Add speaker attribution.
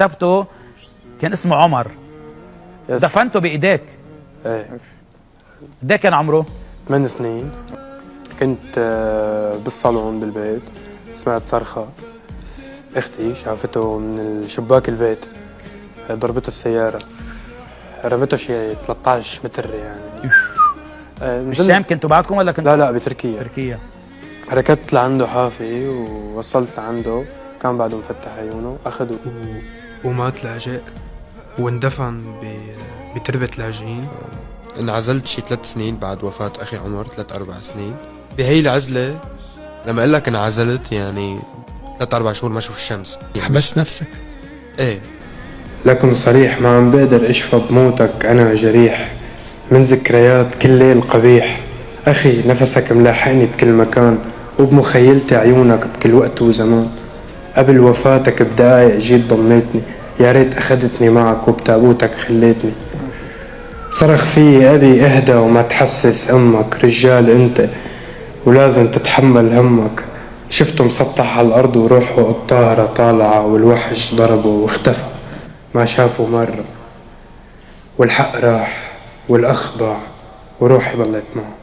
Speaker 1: كتبته كان اسمه عمر، دفنته بايديك.
Speaker 2: ايه.
Speaker 1: قد كان عمره؟
Speaker 2: 8 سنين. كنت بالصالون بالبيت، سمعت صرخة، اختي شافته من شباك البيت، ضربته السيارة، رمته شيء 13 متر يعني.
Speaker 1: بالشام كنتوا بعدكم ولا كنتوا؟
Speaker 2: لا بتركيا.
Speaker 1: تركيا.
Speaker 2: ركضت لعنده حافي ووصلت لعنده، كان بعده مفتح عيونه، أخذوا ومات لاجئ واندفن بتربة لاجئين.
Speaker 3: انعزلت شي 3 سنين بعد وفاة أخي عمر، 3-4 سنين. بهي العزلة لما أقول لك انعزلت يعني 3-4 شهور ما أشوف الشمس.
Speaker 4: حبست نفسك؟
Speaker 3: إيه.
Speaker 2: لكن صريح ما عم بقدر اشفى بموتك، أنا جريح من ذكريات كل ليل قبيح. أخي نفسك ملاحقني بكل مكان، وبمخيلتي عيونك بكل وقت وزمان. قبل وفاتك بدقايق جيت ضميتني، يا ريت أخدتني معك وبتابوتك خليتني. صرخ فيي أبي اهدى وما تحسس أمك، رجال أنت ولازم تتحمل همك. شفته مسطح على الأرض وروحه الطاهرة طالعة، والوحش ضربه واختفى ما شافه مرة، والحق راح والأخ ضاع وروحي ضلت معه.